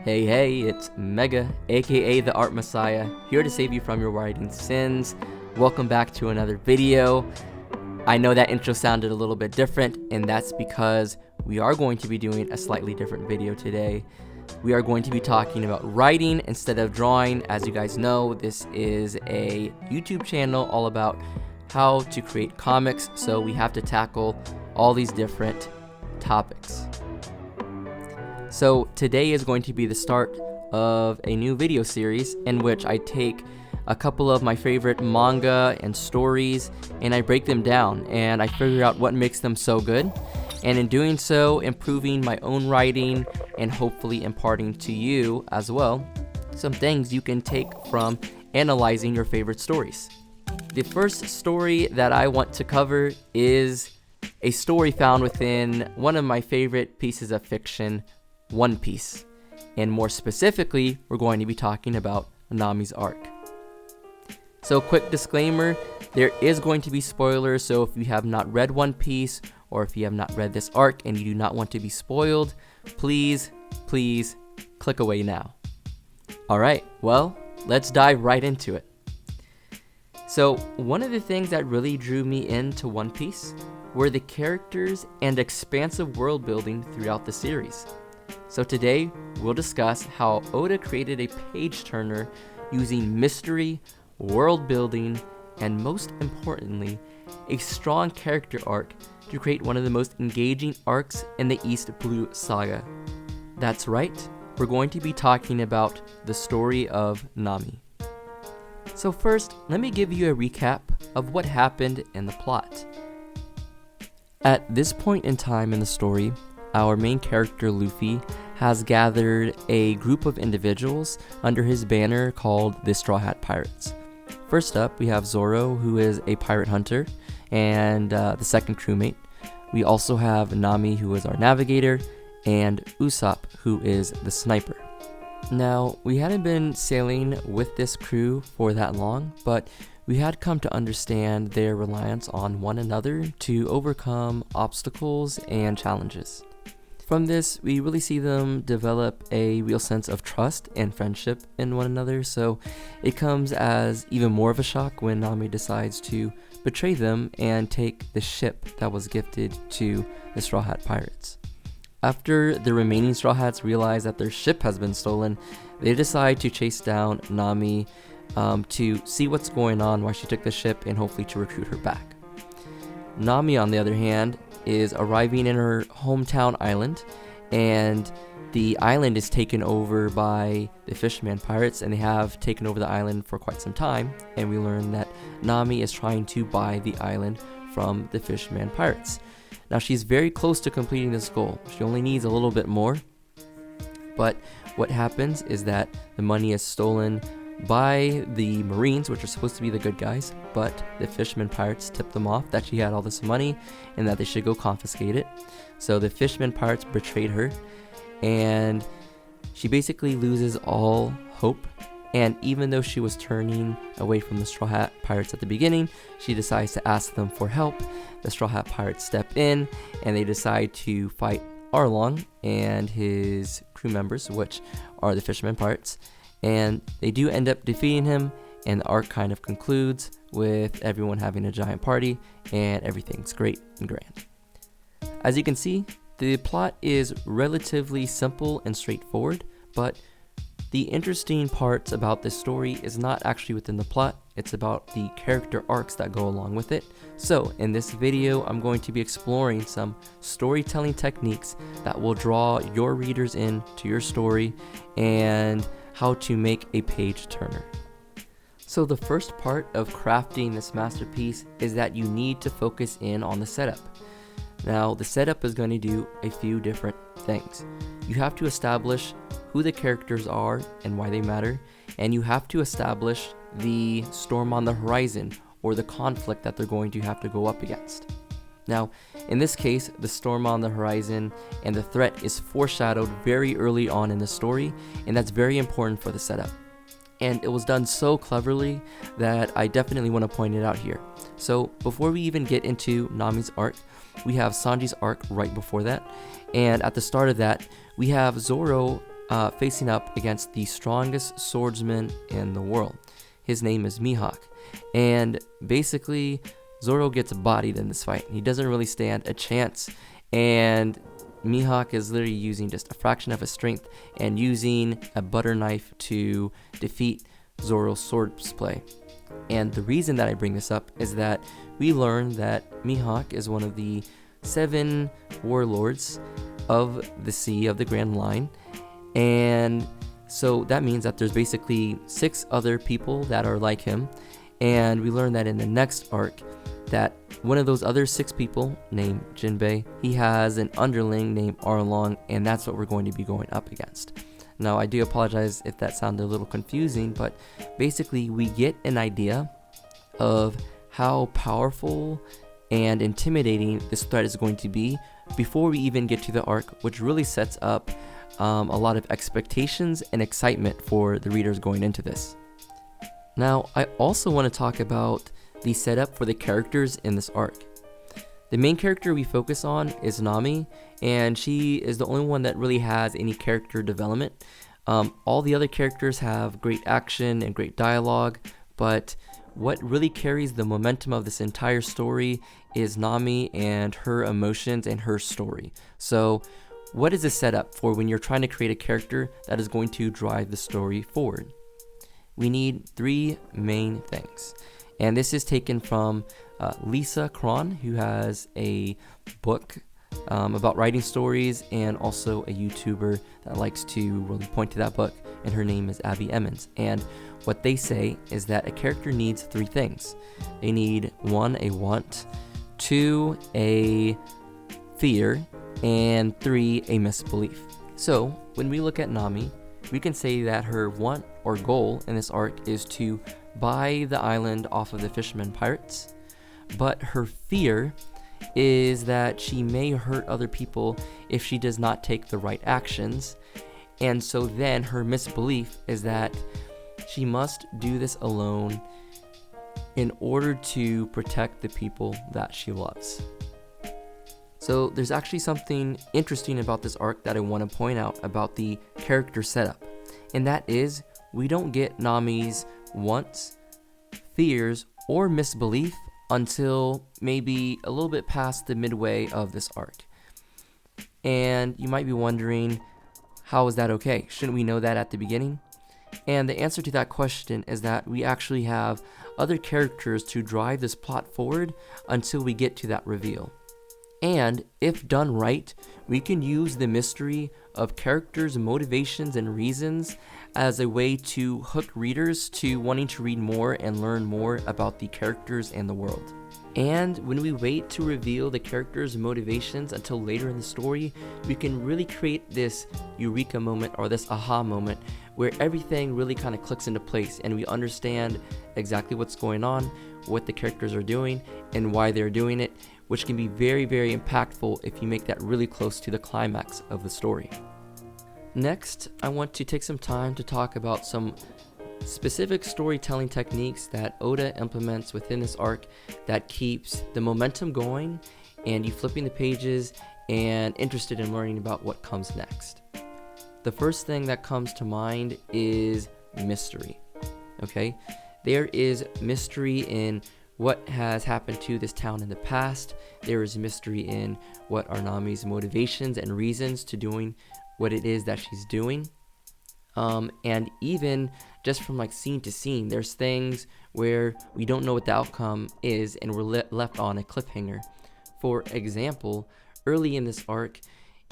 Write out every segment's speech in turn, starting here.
Hey, it's Mega, aka the Art Messiah, here to save you from your writing sins. Welcome back to another video. I know that intro sounded a little bit different, and that's because we are going to be doing a slightly different video today. We are going to be talking about writing instead of drawing. As you guys know, this is a YouTube channel all about how to create comics, so we have to tackle all these different topics. So today is going to be the start of a new video series in which I take a couple of my favorite manga and stories and I break them down and I figure out what makes them so good, and in doing so improving my own writing and hopefully imparting to you as well some things you can take from analyzing your favorite stories. The first story that I want to cover is a story found within one of my favorite pieces of fiction, One Piece, and more specifically we're going to be talking about Nami's arc. So quick disclaimer, there is going to be spoilers, so if you have not read One Piece or if you have not read this arc and you do not want to be spoiled, please click away now. Alright, well, let's dive right into it. So one of the things that really drew me into One Piece were the characters and expansive world building throughout the series. So today, we'll discuss how Oda created a page-turner using mystery, world building, and most importantly, a strong character arc to create one of the most engaging arcs in the East Blue Saga. That's right, we're going to be talking about the story of Nami. So first, let me give you a recap of what happened in the plot. At this point in time in the story, our main character Luffy has gathered a group of individuals under his banner called the Straw Hat Pirates. First up, we have Zoro, who is a pirate hunter, and the second crewmate. We also have Nami, who is our navigator, and Usopp, who is the sniper. Now, we hadn't been sailing with this crew for that long, but we had come to understand their reliance on one another to overcome obstacles and challenges. From this, we really see them develop a real sense of trust and friendship in one another, so it comes as even more of a shock when Nami decides to betray them and take the ship that was gifted to the Straw Hat Pirates. After the remaining Straw Hats realize that their ship has been stolen, they decide to chase down Nami to see what's going on, why she took the ship, and hopefully to recruit her back. Nami, on the other hand, is arriving in her hometown island, and the island is taken over by the Fisherman Pirates, and they have taken over the island for quite some time, and we learn that Nami is trying to buy the island from the Fisherman Pirates. Now, she's very close to completing this goal. She only needs a little bit more, but what happens is that the money is stolen by the Marines, which are supposed to be the good guys, but the Fisherman Pirates tip them off that she had all this money and that they should go confiscate it. So the Fisherman Pirates betrayed her, and she basically loses all hope. And even though she was turning away from the Straw Hat Pirates at the beginning, she decides to ask them for help. The Straw Hat Pirates step in, and they decide to fight Arlong and his crew members, which are the Fisherman Pirates. And they do end up defeating him, and the arc kind of concludes with everyone having a giant party, and everything's great and grand. As you can see, the plot is relatively simple and straightforward, but the interesting parts about this story is not actually within the plot, it's about the character arcs that go along with it. So in this video, I'm going to be exploring some storytelling techniques that will draw your readers in to your story and how to make a page turner. So the first part of crafting this masterpiece is that you need to focus in on the setup. Now, the setup is going to do a few different things. You have to establish who the characters are and why they matter, and you have to establish the storm on the horizon or the conflict that they're going to have to go up against. Now, in this case, the storm on the horizon and the threat is foreshadowed very early on in the story, and that's very important for the setup. And it was done so cleverly that I definitely want to point it out here. So before we even get into Nami's arc, we have Sanji's arc right before that, and at the start of that, we have Zoro facing up against the strongest swordsman in the world. His name is Mihawk. And basically, Zoro gets bodied in this fight. He doesn't really stand a chance. And Mihawk is literally using just a fraction of his strength and using a butter knife to defeat Zoro's swordplay. And the reason that I bring this up is that we learn that Mihawk is one of the 7 warlords of the sea of the Grand Line. And so that means that there's basically 6 other people that are like him. And we learn that in the next arc that one of those other 6 people named Jinbei, he has an underling named Arlong, and that's what we're going to be going up against. Now, I do apologize if that sounded a little confusing, but basically we get an idea of how powerful and intimidating this threat is going to be before we even get to the arc, which really sets up a lot of expectations and excitement for the readers going into this. Now, I also want to talk about the setup for the characters in this arc. The main character we focus on is Nami, and she is the only one that really has any character development. All the other characters have great action and great dialogue, but what really carries the momentum of this entire story is Nami and her emotions and her story. So, what is the setup for when you're trying to create a character that is going to drive the story forward? We need 3 main things. And this is taken from Lisa Cron, who has a book about writing stories and also a YouTuber that likes to really point to that book, and her name is Abby Emmons. And what they say is that a character needs 3 things. They need 1, a want, 2, a fear, and 3, a misbelief. So when we look at Nami, we can say that her want or goal in this arc is to buy the island off of the fishermen pirates, but her fear is that she may hurt other people if she does not take the right actions. And so then her misbelief is that she must do this alone in order to protect the people that she loves. So there's actually something interesting about this arc that I want to point out about the character setup, and that is we don't get Nami's wants, fears, or misbelief until maybe a little bit past the midway of this arc. And you might be wondering, how is that okay? Shouldn't we know that at the beginning? And the answer to that question is that we actually have other characters to drive this plot forward until we get to that reveal. And if done right, we can use the mystery of characters' motivations and reasons as a way to hook readers to wanting to read more and learn more about the characters and the world. And when we wait to reveal the characters' motivations until later in the story, we can really create this eureka moment or this aha moment where everything really kind of clicks into place and we understand exactly what's going on, what the characters are doing, and why they're doing it, which can be very, very impactful if you make that really close to the climax of the story. Next, I want to take some time to talk about some specific storytelling techniques that Oda implements within this arc that keeps the momentum going and you flipping the pages and interested in learning about what comes next. The first thing that comes to mind is mystery. Okay? There is mystery in what has happened to this town in the past. There is mystery in what are Nami's motivations and reasons to doing what it is that she's doing. And even just from like scene to scene, there's things where we don't know what the outcome is and we're left on a cliffhanger. For example, early in this arc,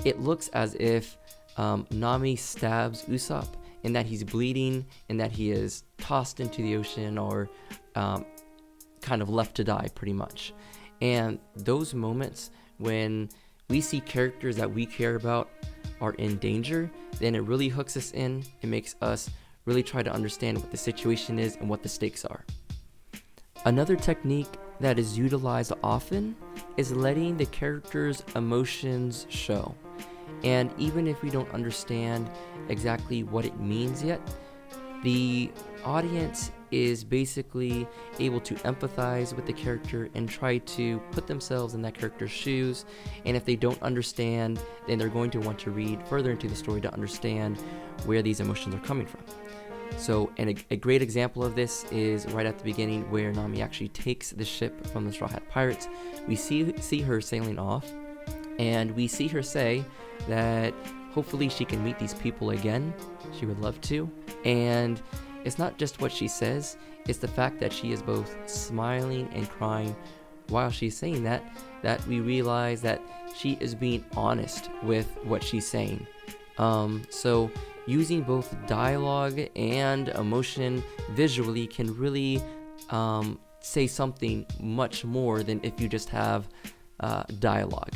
it looks as if Nami stabs Usopp and that he's bleeding and that he is tossed into the ocean or kind of left to die pretty much. And those moments when we see characters that we care about are in danger, then it really hooks us in. It makes us really try to understand what the situation is and what the stakes are. Another technique that is utilized often is letting the characters' emotions show. And even if we don't understand exactly what it means yet, The audience is basically able to empathize with the character and try to put themselves in that character's shoes, and if they don't understand, then they're going to want to read further into the story to understand where these emotions are coming from. So, and a great example of this is right at the beginning where Nami actually takes the ship from the Straw Hat Pirates. We see her sailing off, and we see her say that hopefully she can meet these people again. She would love to. And it's not just what she says, it's the fact that she is both smiling and crying while she's saying that we realize that she is being honest with what she's saying. So using both dialogue and emotion visually can really say something much more than if you just have dialogue.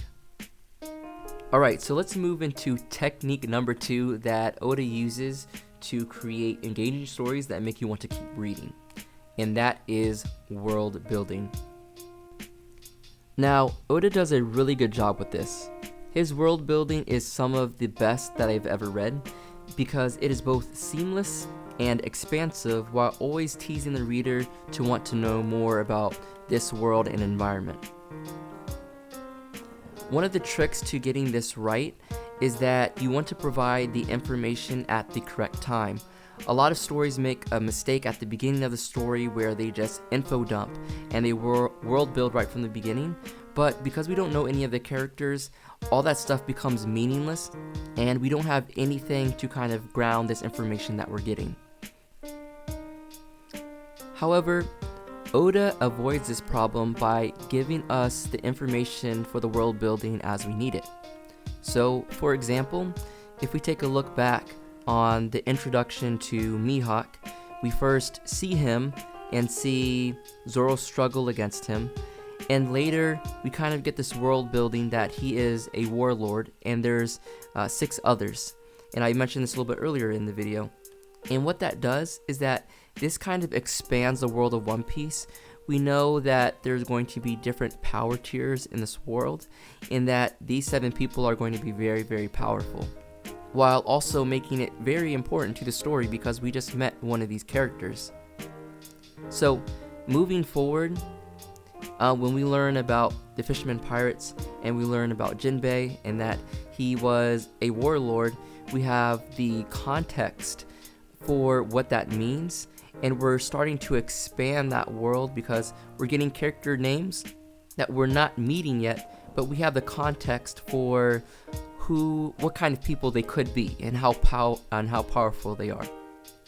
Alright, so let's move into technique number 2 that Oda uses to create engaging stories that make you want to keep reading, and that is world building. Now, Oda does a really good job with this. His world building is some of the best that I've ever read because it is both seamless and expansive while always teasing the reader to want to know more about this world and environment. One of the tricks to getting this right is that you want to provide the information at the correct time. A lot of stories make a mistake at the beginning of the story where they just info dump and they world build right from the beginning, but because we don't know any of the characters, all that stuff becomes meaningless and we don't have anything to kind of ground this information that we're getting. However, Oda avoids this problem by giving us the information for the world building as we need it. So, for example, if we take a look back on the introduction to Mihawk, we first see him and see Zoro struggle against him, and later we kind of get this world building that he is a warlord and there's 6 others, and I mentioned this a little bit earlier in the video. And what that does is that this kind of expands the world of One Piece. We know that there's going to be different power tiers in this world, and that these 7 people are going to be very, very powerful, while also making it very important to the story because we just met one of these characters. So, moving forward, when we learn about the Fisherman Pirates and we learn about Jinbei and that he was a warlord, we have the context for what that means, and we're starting to expand that world because we're getting character names that we're not meeting yet, but we have the context for what kind of people they could be and how powerful they are.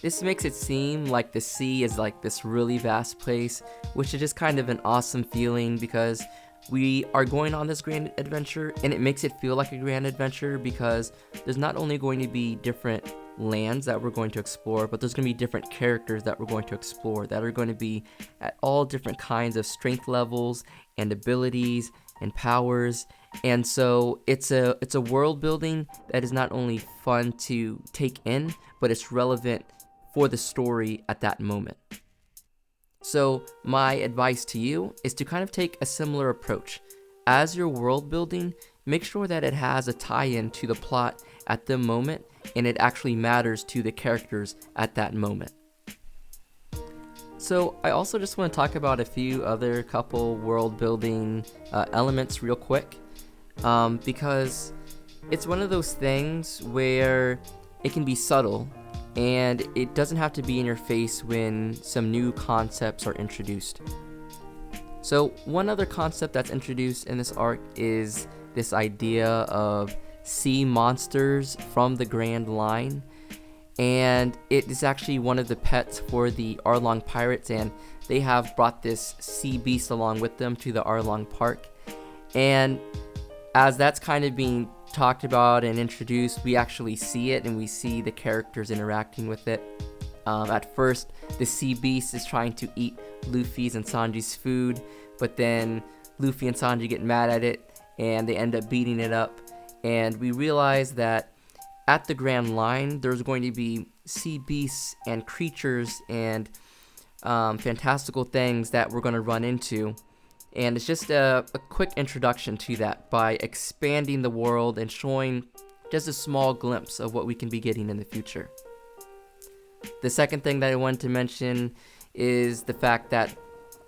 This makes it seem like the sea is like this really vast place, which is just kind of an awesome feeling because we are going on this grand adventure, and it makes it feel like a grand adventure because there's not only going to be different lands that we're going to explore, but there's going to be different characters that we're going to explore that are going to be at all different kinds of strength levels and abilities and powers. And so it's a world building that is not only fun to take in, but it's relevant for the story at that moment. So my advice to you is to kind of take a similar approach. As you're world building, make sure that it has a tie-in to the plot at the moment and it actually matters to the characters at that moment. So I also just want to talk about a few other couple world building elements real quick, because it's one of those things where it can be subtle and it doesn't have to be in your face when some new concepts are introduced. So one other concept that's introduced in this arc is this idea of sea monsters from the Grand Line, and it is actually one of the pets for the Arlong pirates, and they have brought this sea beast along with them to the Arlong Park. And as that's kind of being talked about and introduced, we actually see it and we see the characters interacting with it. At first, the sea beast is trying to eat Luffy's and Sanji's food, but then Luffy and Sanji get mad at it and they end up beating it up. And we realize that at the Grand Line, there's going to be sea beasts and creatures and fantastical things that we're going to run into. And it's just a quick introduction to that by expanding the world and showing just a small glimpse of what we can be getting in the future. The second thing that I wanted to mention is the fact that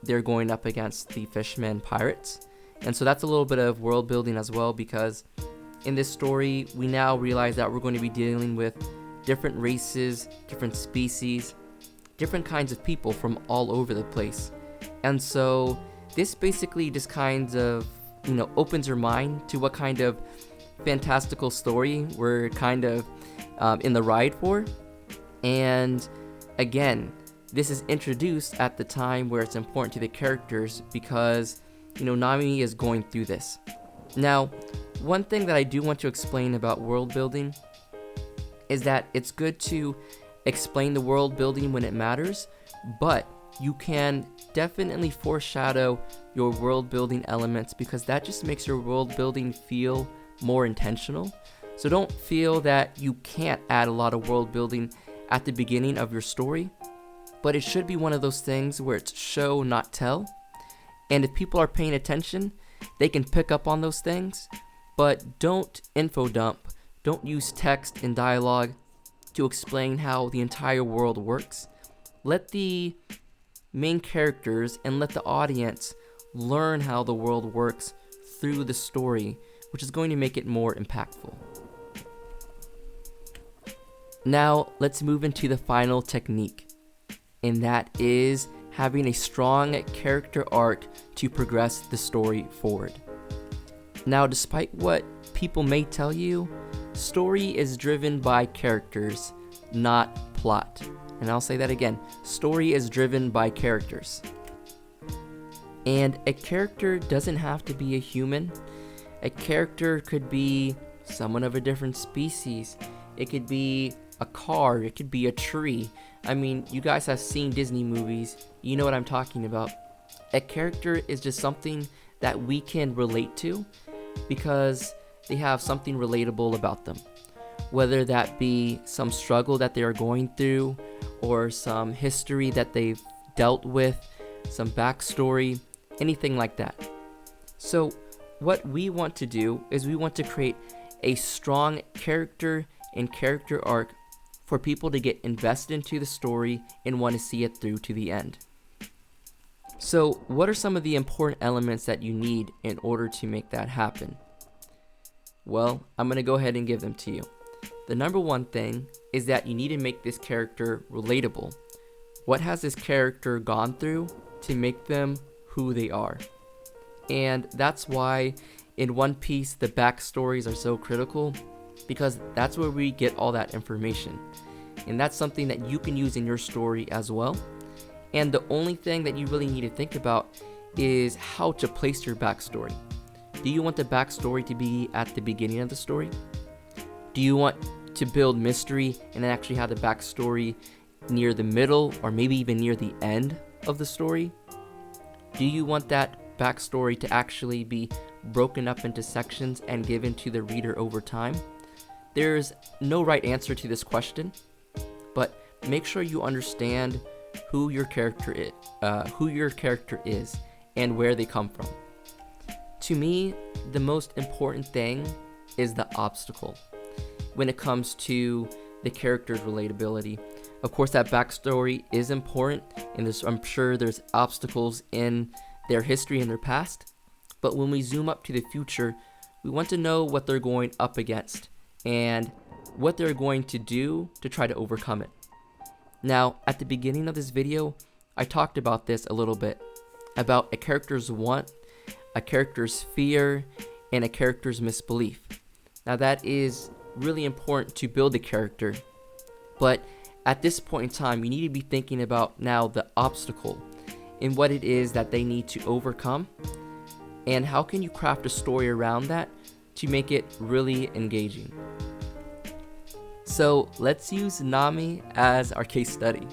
they're going up against the fishermen pirates. And so that's a little bit of world building as well, because in this story, we now realize that we're going to be dealing with different races, different species, different kinds of people from all over the place. And so this basically just kind of, opens your mind to what kind of fantastical story we're kind of in the ride for. And again, this is introduced at the time where it's important to the characters because, Nami is going through this. Now, one thing that I do want to explain about world building is that it's good to explain the world building when it matters, but you can definitely foreshadow your world building elements because that just makes your world building feel more intentional. So don't feel that you can't add a lot of world building at the beginning of your story, but it should be one of those things where it's show, not tell. And if people are paying attention, they can pick up on those things, but don't info dump. Don't use text and dialogue to explain how the entire world works. Let the main characters and let the audience learn how the world works through the story, which is going to make it more impactful. Now, let's move into the final technique, and that is having a strong character arc to progress the story forward. Now, despite what people may tell you, story is driven by characters, not plot. And I'll say that again, story is driven by characters. And a character doesn't have to be a human. A character could be someone of a different species. It could be a car, it could be a tree. I mean, you guys have seen Disney movies, you know what I'm talking about. A character is just something that we can relate to because they have something relatable about them. Whether that be some struggle that they are going through, or some history that they've dealt with, some backstory, anything like that. So what we want to do is we want to create a strong character and character arc for people to get invested into the story and want to see it through to the end. So what are some of the important elements that you need in order to make that happen? Well, I'm going to go ahead and give them to you. The number one thing is that you need to make this character relatable. What has this character gone through to make them who they are? And that's why in One Piece the backstories are so critical, because that's where we get all that information. And that's something that you can use in your story as well. And the only thing that you really need to think about is how to place your backstory. Do you want the backstory to be at the beginning of the story? Do you want to build mystery and then actually have the backstory near the middle or maybe even near the end of the story? Do you want that backstory to actually be broken up into sections and given to the reader over time? There's no right answer to this question, but make sure you understand who your character is and where they come from. To me, the most important thing is the obstacle when it comes to the character's relatability. Of course, that backstory is important, and I'm sure there's obstacles in their history and their past, but when we zoom up to the future, we want to know what they're going up against and what they're going to do to try to overcome it. Now, at the beginning of this video, I talked about this a little bit, about a character's want, a character's fear, and a character's misbelief. Now that is really important to build a character, but at this point in time, you need to be thinking about now the obstacle and what it is that they need to overcome, and how can you craft a story around that to make it really engaging. So let's use Nami as our case study.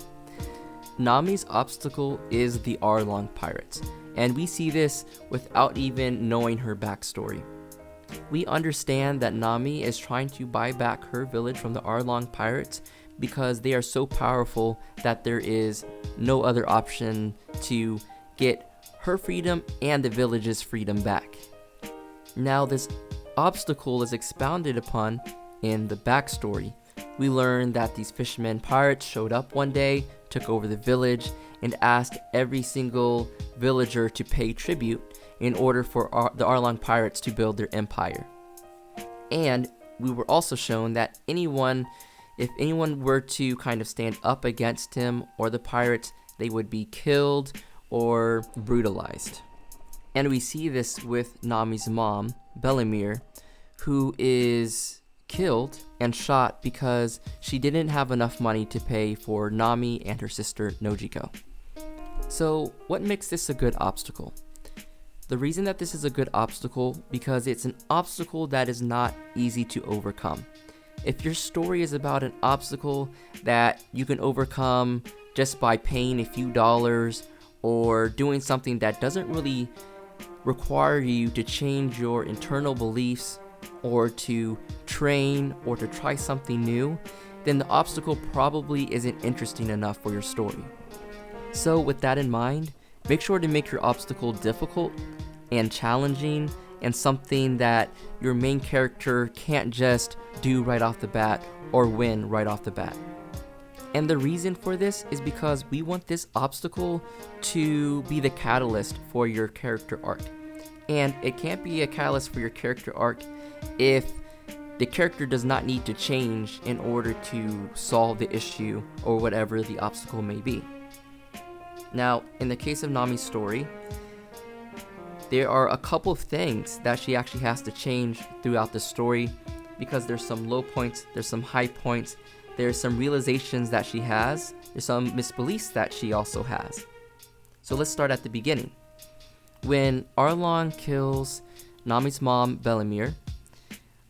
Nami's obstacle is the Arlong pirates, and we see this without even knowing her backstory. We understand that Nami is trying to buy back her village from the Arlong pirates because they are so powerful that there is no other option to get her freedom and the village's freedom back. Now this obstacle is expounded upon in the backstory, we learn that these fishermen pirates showed up one day, took over the village, and asked every single villager to pay tribute in order for the Arlong pirates to build their empire. And we were also shown that if anyone were to kind of stand up against him or the pirates, they would be killed or brutalized. And we see this with Nami's mom, Belemir, who is killed and shot because she didn't have enough money to pay for Nami and her sister Nojiko. So what makes this a good obstacle? The reason that this is a good obstacle because it's an obstacle that is not easy to overcome. If your story is about an obstacle that you can overcome just by paying a few dollars or doing something that doesn't really require you to change your internal beliefs or to train or to try something new, then the obstacle probably isn't interesting enough for your story. So with that in mind, make sure to make your obstacle difficult and challenging and something that your main character can't just do right off the bat or win right off the bat. And the reason for this is because we want this obstacle to be the catalyst for your character arc. And it can't be a catalyst for your character arc if the character does not need to change in order to solve the issue or whatever the obstacle may be. Now, in the case of Nami's story, there are a couple of things that she actually has to change throughout the story because there's some low points, there's some high points, there's some realizations that she has, there's some misbeliefs that she also has. So let's start at the beginning. When Arlong kills Nami's mom, Belemir,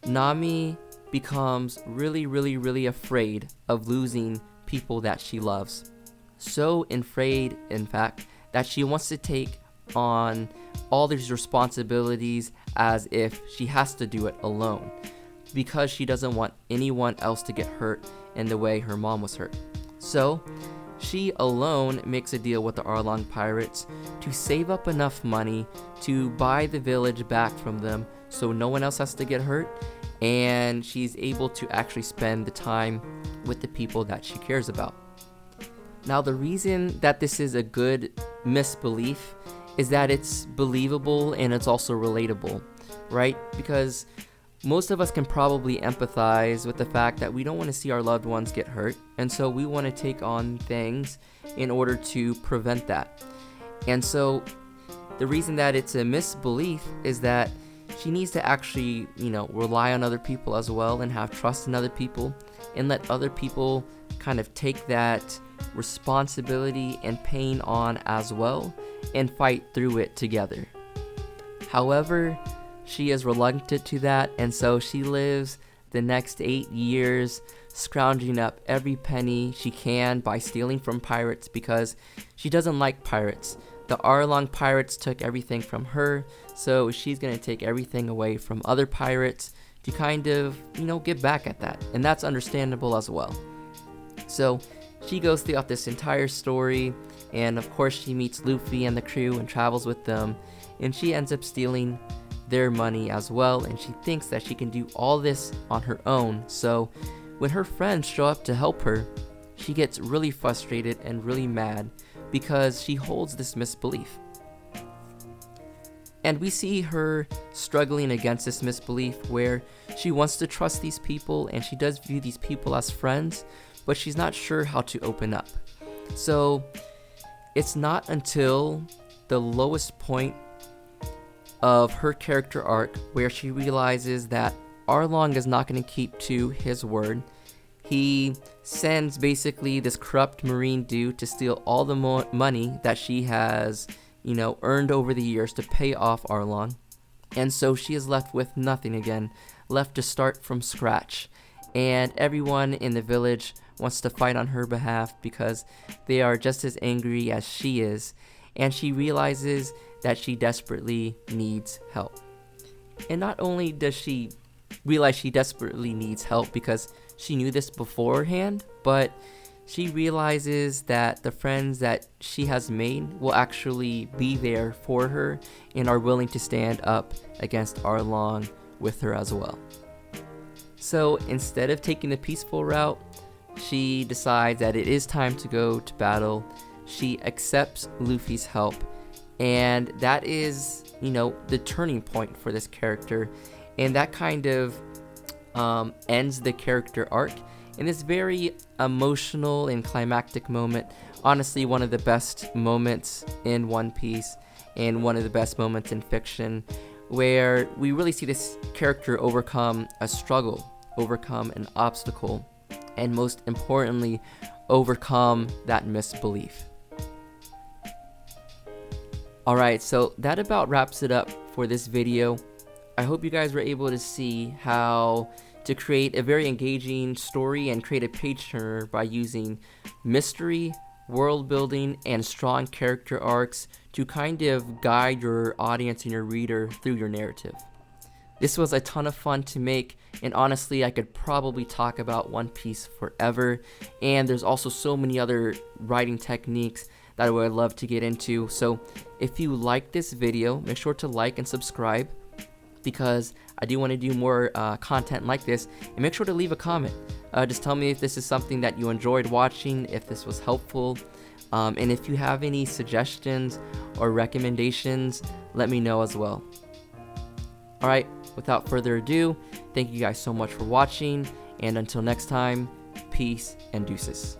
Nami becomes really afraid of losing people that she loves. So afraid, in fact, that she wants to take on all these responsibilities as if she has to do it alone because she doesn't want anyone else to get hurt in the way her mom was hurt. So she alone makes a deal with the Arlong pirates to save up enough money to buy the village back from them so no one else has to get hurt, and she's able to actually spend the time with the people that she cares about. Now, the reason that this is a good misbelief is that it's believable and it's also relatable, right? Because most of us can probably empathize with the fact that we don't want to see our loved ones get hurt, and so we want to take on things in order to prevent that. And so the reason that it's a misbelief is that she needs to actually, rely on other people as well and have trust in other people and let other people kind of take that responsibility and pain on as well and fight through it together. However, she is reluctant to that, and so she lives the next 8 years scrounging up every penny she can by stealing from pirates because she doesn't like pirates. The Arlong pirates took everything from her, so she's going to take everything away from other pirates to kind of, get back at that. And that's understandable as well. So she goes throughout this entire story, and of course she meets Luffy and the crew and travels with them, and she ends up stealing their money as well, and she thinks that she can do all this on her own. So when her friends show up to help her, she gets really frustrated and really mad because she holds this misbelief. And we see her struggling against this misbelief where she wants to trust these people and she does view these people as friends, but she's not sure how to open up. So it's not until the lowest point of her character arc where she realizes that Arlong is not going to keep to his word. He sends basically this corrupt marine dude to steal all the money that she has, earned over the years to pay off Arlong. And so she is left with nothing again, left to start from scratch. And everyone in the village wants to fight on her behalf because they are just as angry as she is. And she realizes that she desperately needs help. And not only does she realize she desperately needs help because she knew this beforehand, but she realizes that the friends that she has made will actually be there for her and are willing to stand up against Arlong with her as well. So instead of taking the peaceful route, she decides that it is time to go to battle. She accepts Luffy's help, and that is, the turning point for this character, and that kind of ends the character arc in this very emotional and climactic moment. Honestly, one of the best moments in One Piece, and one of the best moments in fiction, where we really see this character overcome a struggle, overcome an obstacle, and most importantly, overcome that misbelief. Alright, so that about wraps it up for this video. I hope you guys were able to see how to create a very engaging story and create a page turner by using mystery, world building, and strong character arcs to kind of guide your audience and your reader through your narrative. This was a ton of fun to make, and honestly, I could probably talk about One Piece forever, and there's also so many other writing techniques that I would love to get into. So if you like this video, make sure to like and subscribe, because I do want to do more content like this, and make sure to leave a comment. Just tell me if this is something that you enjoyed watching, if this was helpful, and if you have any suggestions or recommendations, let me know as well. Alright, without further ado, thank you guys so much for watching, and until next time, peace and deuces.